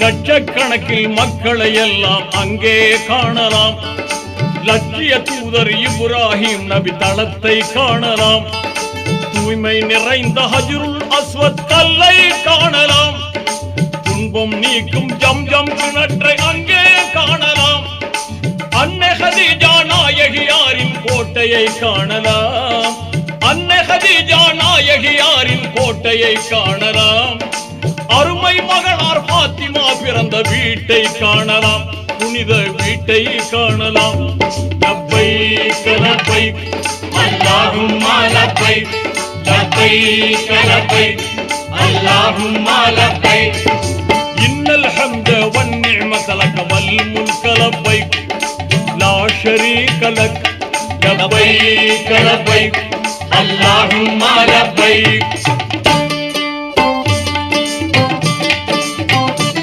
லட்சக்கணக்கில் மக்களை எல்லாம் அங்கே காணலாம். லட்சிய தூதர் இப்ராஹிம் நபி தளத்தை காணலாம். தூய்மை நிறைந்த ஹஜ்ருல் அஸ்வத் கல்லை காணலாம். துன்பம் நீக்கும் ஜம்ஜம் கிணற்றை அங்கே காணலாம். அன்னை ஹதீஜா நாயகியாரின் கோட்டையை காணலாம். அன்னை ஹதீஜா நாயகியாரின் கோட்டையை காணலாம். அருமை மகனார் பாத்திமா பிறந்த வீட்டை காணலாம். புனித வீட்டை காணலாம். லப்பைக் லப்பைக் அல்லாஹும்ம லப்பைக் லப்பைக் லப்பைக் அல்லாஹும்ம லப்பைக் இன்னல் ஹம்த வன் நிஅமத லக வல் முல்க லப்பைக் லா ஷரீக லக் லப்பைக் லப்பைக் அல்லாஹும்ம லப்பைக்